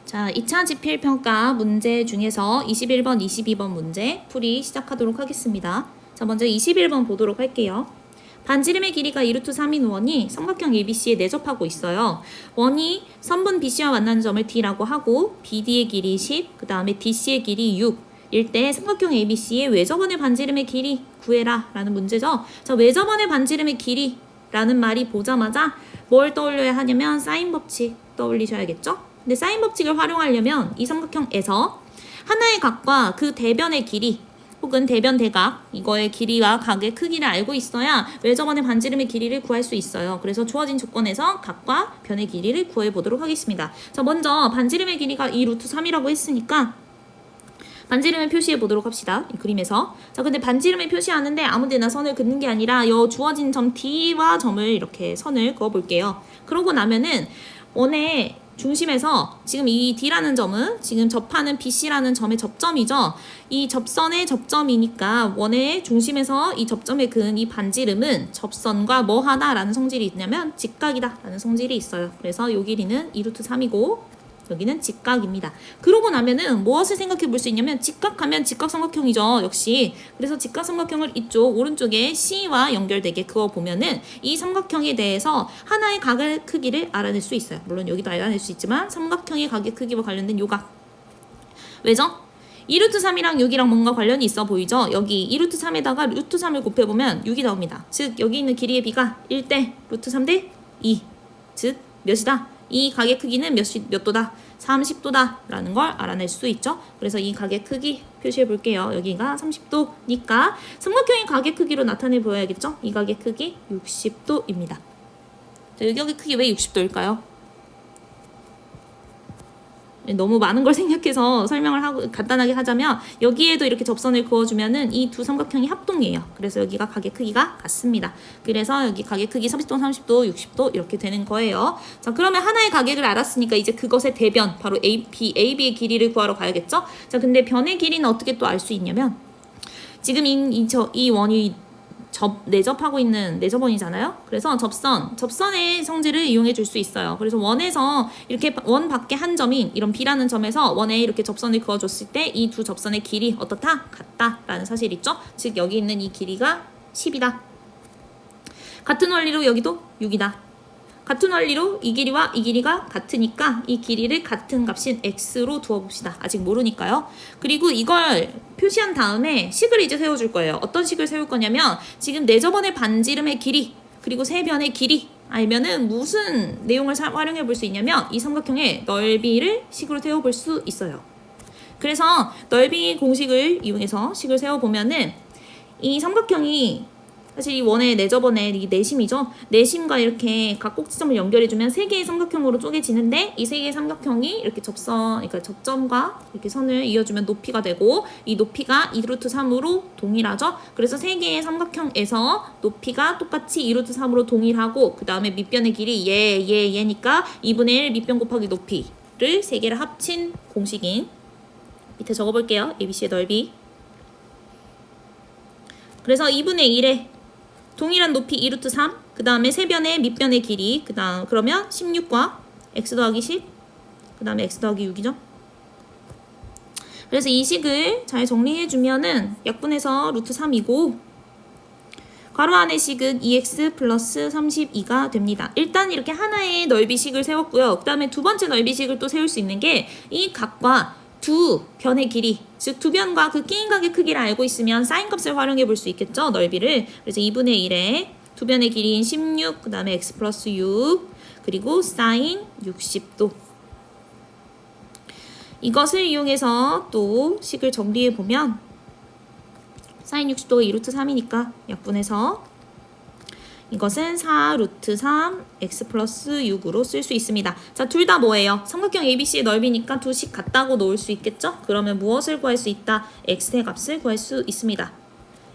자, 2차 지필평가 문제 중에서 21번, 22번 문제 풀이 시작하도록 하겠습니다. 자, 먼저 21번 보도록 할게요. 반지름의 길이가 2루트 3인 원이 삼각형 ABC에 내접하고 있어요. 원이 선분 BC와 만나는 점을 D라고 하고 BD의 길이 10, 그 다음에 DC의 길이 6 일 때 삼각형 ABC의 외접원의 반지름의 길이 구해라 라는 문제죠. 자, 외접원의 반지름의 길이 라는 말이 보자마자 뭘 떠올려야 하냐면 사인 법칙 떠올리셔야겠죠? 근데 사인 법칙을 활용하려면 이 삼각형에서 하나의 각과 그 대변의 길이 혹은 대변 대각 이거의 길이와 각의 크기를 알고 있어야 외접원의 반지름의 길이를 구할 수 있어요. 그래서 주어진 조건에서 각과 변의 길이를 구해 보도록 하겠습니다. 자, 먼저 반지름의 길이가 2루트 3이라고 했으니까 반지름을 표시해 보도록 합시다. 이 그림에서. 자, 근데 반지름을 표시하는데 아무데나 선을 긋는 게 아니라 이 주어진 점 D와 점을 이렇게 선을 그어 볼게요. 그러고 나면은 원의 중심에서 지금 이 D라는 점은 지금 접하는 BC라는 점의 접점이죠. 이 접선의 접점이니까 원의 중심에서 이 접점에 그은 이 반지름은 접선과 뭐 하다라는 성질이 있냐면 직각이다 라는 성질이 있어요. 그래서 요 길이는 2루트 3이고 여기는 직각입니다. 그러고 나면은 무엇을 생각해 볼 수 있냐면 직각하면 직각삼각형이죠. 역시. 그래서 직각삼각형을 이쪽 오른쪽에 C와 연결되게 그어보면은 이 삼각형에 대해서 하나의 각의 크기를 알아낼 수 있어요. 물론 여기도 알아낼 수 있지만 삼각형의 각의 크기와 관련된 요각. 왜죠? 2루트 3이랑 6이랑 뭔가 관련이 있어 보이죠? 여기 2루트 3에다가 루트 3을 곱해보면 6이 나옵니다. 즉 여기 있는 길이의 비가 1대 루트 3대 2. 즉 몇이다? 이 각의 크기는 몇 도다? 30도다 라는 걸 알아낼 수 있죠. 그래서 이 각의 크기 표시해 볼게요. 여기가 30도니까 삼각형의 각의 크기로 나타내 보여야겠죠. 이 각의 크기 60도입니다. 자, 이 각의 크기 왜 60도일까요? 너무 많은 걸 생략해서 설명을 하고 간단하게 하자면 여기에도 이렇게 접선을 그어주면은 이 두 삼각형이 합동이에요. 그래서 여기가 각의 크기가 같습니다. 그래서 여기 각의 크기 30도, 30도, 60도 이렇게 되는 거예요. 자, 그러면 하나의 가격을 알았으니까 이제 그것의 대변 바로 AB의 길이를 구하러 가야겠죠. 자, 근데 변의 길이는 어떻게 또 알 수 있냐면 지금 이 원이 내접하고 있는 내접원이잖아요. 그래서 접선의 성질을 이용해 줄 수 있어요. 그래서 원에서 이렇게 원 밖에 한 점인 이런 B라는 점에서 원에 이렇게 접선을 그어줬을 때 이 두 접선의 길이 어떻다? 같다라는 사실이 있죠. 즉 여기 있는 이 길이가 10이다. 같은 원리로 여기도 6이다. 같은 원리로 이 길이와 이 길이가 같으니까 이 길이를 같은 값인 x로 두어봅시다. 아직 모르니까요. 그리고 이걸 표시한 다음에 식을 이제 세워줄 거예요. 어떤 식을 세울 거냐면 지금 내접원의 반지름의 길이 그리고 세변의 길이 알면은 무슨 내용을 활용해 볼 수 있냐면 이 삼각형의 넓이를 식으로 세워볼 수 있어요. 그래서 넓이 공식을 이용해서 식을 세워보면은 이 삼각형이 사실 이 원의 내접원의 이 내심이죠. 내심과 이렇게 각 꼭지점을 연결해주면 세 개의 삼각형으로 쪼개지는데 이 세 개의 삼각형이 이렇게 그러니까 접점과 이렇게 선을 이어주면 높이가 되고 이 높이가 2루트 3으로 동일하죠. 그래서 세 개의 삼각형에서 높이가 똑같이 2루트 3으로 동일하고 그 다음에 밑변의 길이 얘니까 2분의 1 밑변 곱하기 높이를 세 개를 합친 공식인 밑에 적어볼게요. ABC의 넓이. 그래서 2분의 1에 동일한 높이 2루트 3, 그 다음에 세변의 밑변의 길이, 그러면 16과 x 더하기 10, 그 다음에 x 더하기 6이죠. 그래서 이 식을 잘 정리해주면은 약분해서 루트 3이고 괄호 안의 식은 2x 플러스 32가 됩니다. 일단 이렇게 하나의 넓이식을 세웠고요. 그 다음에 두 번째 넓이식을 또 세울 수 있는 게 이 각과 두 변의 길이, 즉 두 변과 그 끼인 각의 크기를 알고 있으면 사인 값을 활용해 볼 수 있겠죠, 넓이를. 그래서 2분의 1에 두 변의 길이인 16, 그 다음에 x 플러스 6, 그리고 사인 60도. 이것을 이용해서 또 식을 정리해 보면 사인 60도가 2루트 3이니까 약분해서 이것은 4루트 3 x 플러스 6으로 쓸 수 있습니다. 자, 둘 다 뭐예요? 삼각형 ABC의 넓이니까 두 식 같다고 놓을 수 있겠죠? 그러면 무엇을 구할 수 있다? x의 값을 구할 수 있습니다.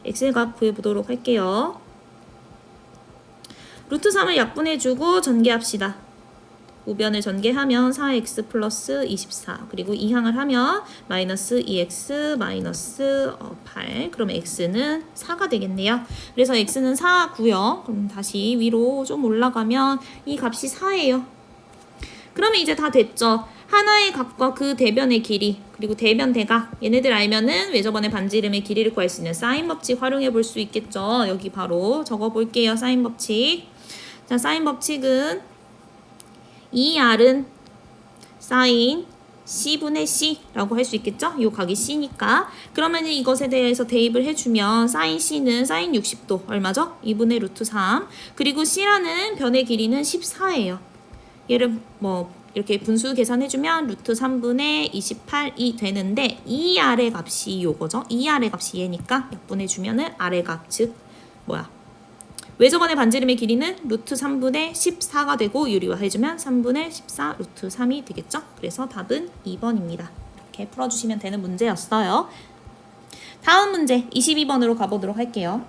x의 값 구해보도록 할게요. 루트 3을 약분해주고 전개합시다. 우변을 전개하면 4x 플러스 24 그리고 이항을 하면 마이너스 2x 마이너스 8 그러면 x는 4가 되겠네요. 그래서 x는 4고요. 그럼 다시 위로 좀 올라가면 이 값이 4예요. 그러면 이제 다 됐죠. 하나의 각과 그 대변의 길이 그리고 대변 대각 얘네들 알면은 외접원의 반지름의 길이를 구할 수 있는 사인 법칙 활용해 볼 수 있겠죠. 여기 바로 적어 볼게요. 사인 법칙. 자, 사인 법칙은 2R은 사인 C분의 C라고 할 수 있겠죠? 요 각이 C니까. 그러면 이것에 대해서 대입을 해주면 사인 C는 사인 60도 얼마죠? 2분의 루트 3. 그리고 C라는 변의 길이는 14예요. 얘를 뭐 이렇게 분수 계산해주면 루트 3분의 28이 되는데 이 아래 값이 요거죠. 이 아래 값이 얘니까 약분해주면은 아래 값, 즉 외접원의 반지름의 길이는 루트 3분의 14가 되고 유리화해주면 3분의 14 루트 3이 되겠죠. 그래서 답은 2번입니다. 이렇게 풀어주시면 되는 문제였어요. 다음 문제 22번으로 가보도록 할게요.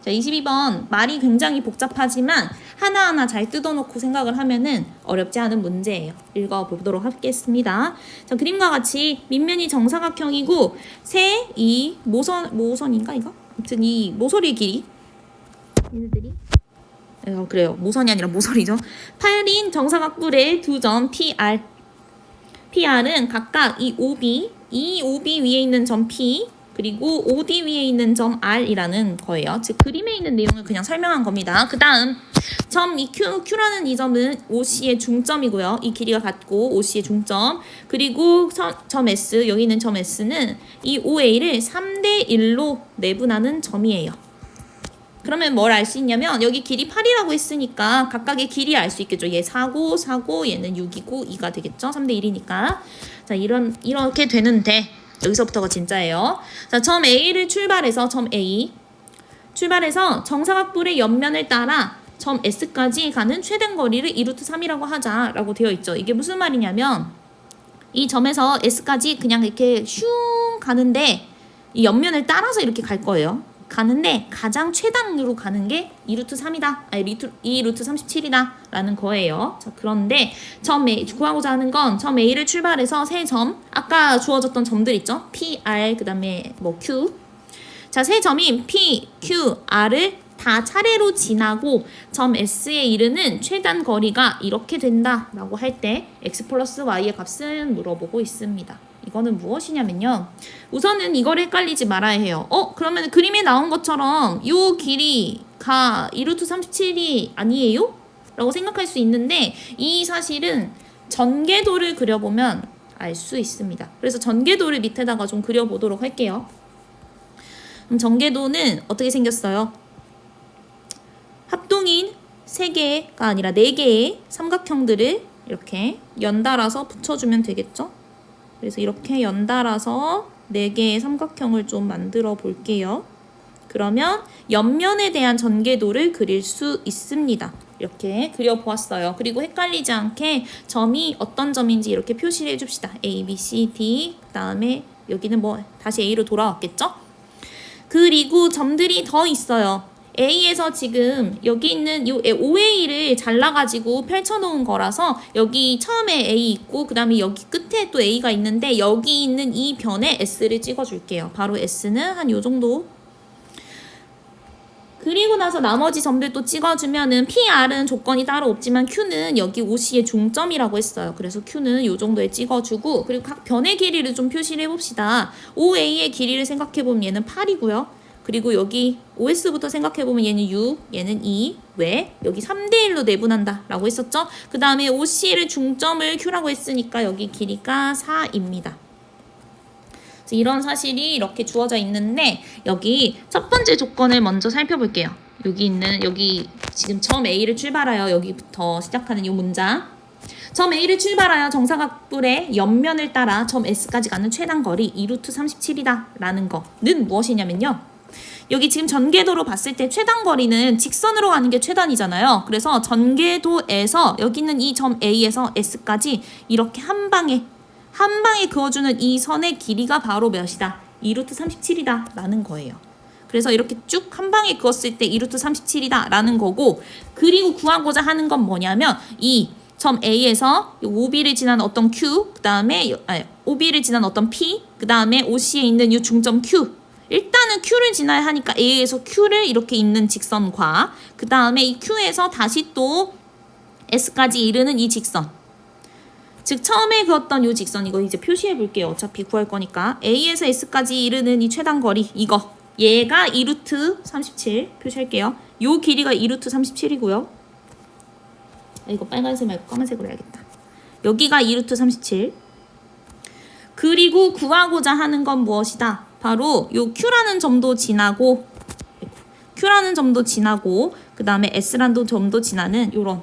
자, 22번 말이 굉장히 복잡하지만 하나하나 잘 뜯어놓고 생각을 하면은 어렵지 않은 문제예요. 읽어보도록 하겠습니다. 자, 그림과 같이 밑면이 정사각형이고 이 모선인가 이거? 아무튼 이 모서리의 길이 얘네들이 그래요. 모선이 아니라 모서리죠. 8인 정사각뿔의 두 점 PR. PR은 각각 이 OB 위에 있는 점 P 그리고 OD 위에 있는 점 R이라는 거예요. 즉 그림에 있는 내용을 그냥 설명한 겁니다. 그 다음 점 이 Q라는 이 점은 OC의 중점이고요. 이 길이가 같고 OC의 중점. 그리고 점 S, 여기 있는 점 S는 이 OA를 3대 1로 내분하는 점이에요. 그러면 뭘 알 수 있냐면 여기 길이 8이라고 했으니까 각각의 길이 알 수 있겠죠. 얘 4고 얘는 6이고 2가 되겠죠. 3대 1이니까. 자, 이렇게 되는데 여기서부터가 진짜예요. 자, 점 A를 출발해서 정사각뿔의 옆면을 따라 점 S까지 가는 최대 거리를 2루트 3이라고 하자라고 되어 있죠. 이게 무슨 말이냐면 이 점에서 S까지 그냥 이렇게 슝 가는데 이 옆면을 따라서 이렇게 갈 거예요. 가는데 가장 최단으로 가는 게 2루트 3이다. 아니 2루트 37이다 라는 거예요. 자, 그런데 점 A 구하고자 하는 건 점 A를 출발해서 세 점, 아까 주어졌던 점들 있죠? P, R, 그 다음에 뭐 Q. 자, 세 점인 P, Q, R을 다 차례로 지나고 점 S에 이르는 최단 거리가 이렇게 된다 라고 할 때 X 플러스 Y의 값은 물어보고 있습니다. 이거는 무엇이냐면요. 우선은 이거를 헷갈리지 말아야 해요. 그러면 그림에 나온 것처럼 요 길이가 2루트 37이 아니에요? 라고 생각할 수 있는데 이 사실은 전개도를 그려보면 알 수 있습니다. 그래서 전개도를 밑에다가 좀 그려보도록 할게요. 그럼 전개도는 어떻게 생겼어요? 합동인 3개가 아니라 4개의 삼각형들을 이렇게 연달아서 붙여주면 되겠죠? 그래서 이렇게 연달아서 4개의 삼각형을 좀 만들어 볼게요. 그러면 옆면에 대한 전개도를 그릴 수 있습니다. 이렇게 그려보았어요. 그리고 헷갈리지 않게 점이 어떤 점인지 이렇게 표시를 해줍시다. A, B, C, D 그 다음에 여기는 뭐 다시 A로 돌아왔겠죠? 그리고 점들이 더 있어요. A에서 지금 여기 있는 이 OA를 잘라가지고 펼쳐놓은 거라서 여기 처음에 A 있고 그 다음에 여기 끝에 또 A가 있는데 여기 있는 이 변에 S를 찍어줄게요. 바로 S는 한 요 정도. 그리고 나서 나머지 점들 또 찍어주면은 PR은 조건이 따로 없지만 Q는 여기 OC의 중점이라고 했어요. 그래서 Q는 요 정도에 찍어주고 그리고 각 변의 길이를 좀 표시를 해봅시다. OA의 길이를 생각해보면 얘는 8이고요. 그리고 여기 OS부터 생각해보면 얘는 6, 얘는 2. 왜? 여기 3대1로 내분한다 라고 했었죠? 그 다음에 OC를 중점을 Q라고 했으니까 여기 길이가 4입니다. 이런 사실이 이렇게 주어져 있는데 여기 첫 번째 조건을 먼저 살펴볼게요. 여기 지금 점 A를 출발하여 여기부터 시작하는 이 문장. 점 A를 출발하여 정사각뿔의 옆면을 따라 점 S까지 가는 최단 거리 2루트 37이다 라는 거는 무엇이냐면요. 여기 지금 전개도로 봤을 때 최단 거리는 직선으로 가는 게 최단이잖아요. 그래서 전개도에서 여기 있는 이 점 A에서 S까지 이렇게 한 방에 그어주는 이 선의 길이가 바로 몇이다? 2루트 37이다 라는 거예요. 그래서 이렇게 쭉 한 방에 그었을 때 2루트 37이다 라는 거고 그리고 구하고자 하는 건 뭐냐면 이 점 A에서 OB를 지난 어떤 Q 그 다음에 OB를 지난 어떤 P 그 다음에 OC에 있는 이 중점 Q 일단은 Q를 지나야 하니까 A에서 Q를 이렇게 있는 직선과 그 다음에 이 Q에서 다시 또 S까지 이르는 이 직선 즉 처음에 그었던 요 직선 이거 이제 표시해 볼게요. 어차피 구할 거니까 A에서 S까지 이르는 이 최단 거리 이거 얘가 2루트 37 표시할게요. 요 길이가 2루트 37이고요. 이거 빨간색 말고 까만색으로 해야겠다. 여기가 2루트 37. 그리고 구하고자 하는 건 무엇이다? 바로 요 Q라는 점도 지나고 그 다음에 S라는 점도 지나는 요런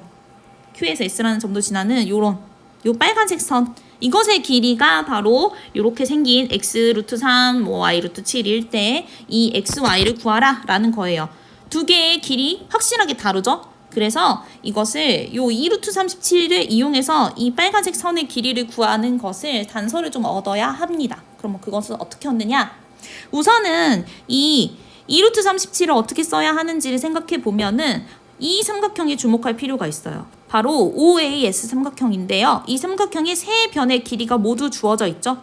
Q에서 S라는 점도 지나는 요런 요 빨간색 선 이것의 길이가 바로 이렇게 생긴 x 루트 3, 뭐 y 루트 7일 때 이 x, y를 구하라 라는 거예요. 두 개의 길이 확실하게 다르죠? 그래서 이것을 요 2 루트 37을 이용해서 이 빨간색 선의 길이를 구하는 것을 단서를 좀 얻어야 합니다. 그럼 그것은 어떻게 얻느냐? 우선은 이 2 루트 37을 어떻게 써야 하는지를 생각해 보면은 이 삼각형에 주목할 필요가 있어요. 바로 OAS 삼각형인데요. 이 삼각형의 세 변의 길이가 모두 주어져 있죠.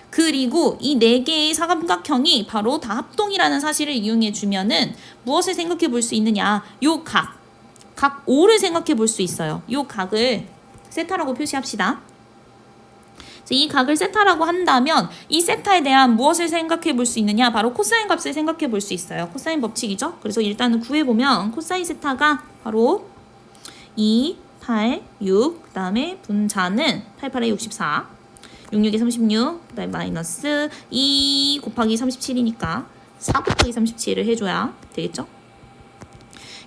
그리고 이 네 개의 삼각형이 바로 다 합동이라는 사실을 이용해 주면은 무엇을 생각해 볼 수 있느냐? 요 각 O를 생각해 볼 수 있어요. 요 각을 세타라고 표시합시다. 이 각을 세타라고 한다면 이 세타에 대한 무엇을 생각해 볼 수 있느냐? 바로 코사인 값을 생각해 볼 수 있어요. 코사인 법칙이죠. 그래서 일단은 구해보면 코사인 세타가 바로 2, 8, 6, 그 다음에 분자는 8, 8에 64, 66에 36, 그 다음에 마이너스 2 곱하기 37이니까 4 곱하기 37을 해줘야 되겠죠?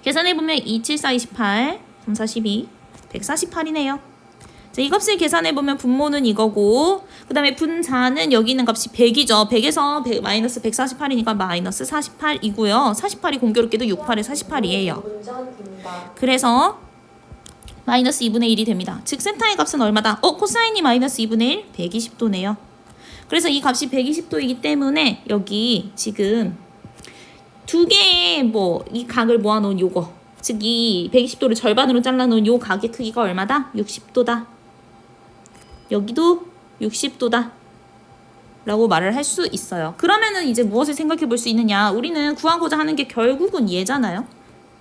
계산해보면 2, 7, 4, 28, 3, 4, 12, 148이네요. 자, 이 값을 계산해보면 분모는 이거고 그 다음에 분자는 여기 있는 값이 100이죠. 100에서 마이너스 148이니까 마이너스 48이고요. 48이 공교롭게도 6, 8에 48이에요. 그래서 마이너스 2분의 1이 됩니다. 즉 세타의 값은 얼마다? 코사인이 마이너스 2분의 1, 120도네요. 그래서 이 값이 120도이기 때문에 여기 지금 두 개의 이 각을 모아놓은 요거 즉 이 120도를 절반으로 잘라놓은 요 각의 크기가 얼마다? 60도다. 여기도 60도다 라고 말을 할 수 있어요. 그러면은 이제 무엇을 생각해 볼 수 있느냐? 우리는 구하고자 하는 게 결국은 얘잖아요.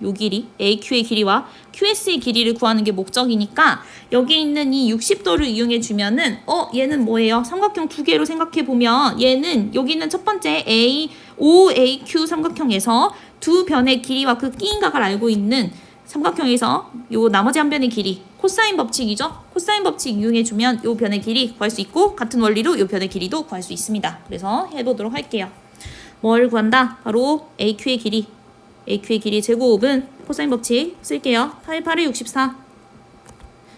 요 길이, AQ의 길이와 QS의 길이를 구하는 게 목적이니까 여기 있는 이 60도를 이용해 주면은 얘는 뭐예요? 삼각형 두 개로 생각해 보면 얘는 여기 있는 첫 번째 OAQ 삼각형에서 두 변의 길이와 그 끼인 각을 알고 있는 삼각형에서 요 나머지 한 변의 길이 코사인 법칙이죠. 코사인 법칙 이용해 주면 요 변의 길이 구할 수 있고 같은 원리로 요 변의 길이도 구할 수 있습니다. 그래서 해보도록 할게요. 뭘 구한다? 바로 AQ의 길이. AQ의 길이 제곱은 코사인 법칙 쓸게요. 8, 8에 64,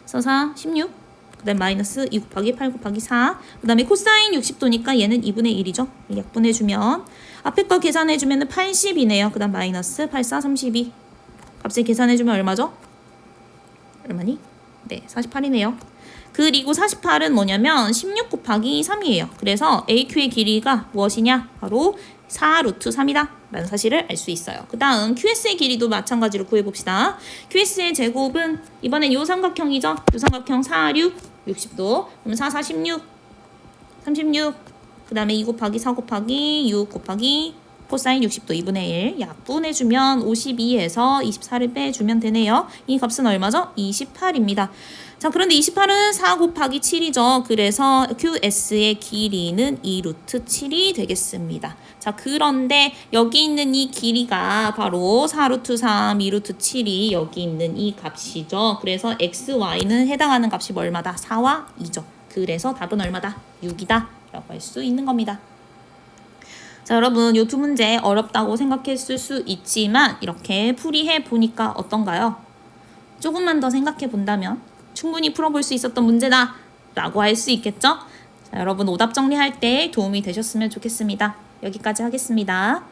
4, 4, 16, 그 다음 마이너스 2 곱하기 8 곱하기 4, 그 다음에 코사인 60도니까 얘는 2분의 1이죠. 약분해주면 앞에 거 계산해주면 80이네요. 그 다음 마이너스 8, 4, 32 값을 계산해주면 얼마죠? 얼마니? 네, 48이네요. 그리고 48은 뭐냐면 16 곱하기 3이에요. 그래서 AQ의 길이가 무엇이냐? 바로 4 루트 3이다 라는 사실을 알 수 있어요. 그 다음 QS의 길이도 마찬가지로 구해봅시다. QS의 제곱은 이번엔 요 삼각형이죠. 요 삼각형 4, 6, 60도. 그러면 4, 4, 16, 36. 그 다음에 2 곱하기 4 곱하기 6 곱하기 코사인 60도 2분의 1 약분해주면 52에서 24를 빼주면 되네요. 이 값은 얼마죠? 28입니다. 자, 그런데 28은 4 곱하기 7이죠. 그래서 QS의 길이는 2 루트 7이 되겠습니다. 자, 그런데 여기 있는 이 길이가 바로 4 루트 3, 2 루트 7이 여기 있는 이 값이죠. 그래서 X, Y는 해당하는 값이 얼마다? 4와 2죠. 그래서 답은 얼마다? 6이다 라고 할 수 있는 겁니다. 자, 여러분 이 두 문제 어렵다고 생각했을 수 있지만 이렇게 풀이해 보니까 어떤가요? 조금만 더 생각해 본다면 충분히 풀어볼 수 있었던 문제다 라고 할 수 있겠죠? 자, 여러분 오답 정리할 때 도움이 되셨으면 좋겠습니다. 여기까지 하겠습니다.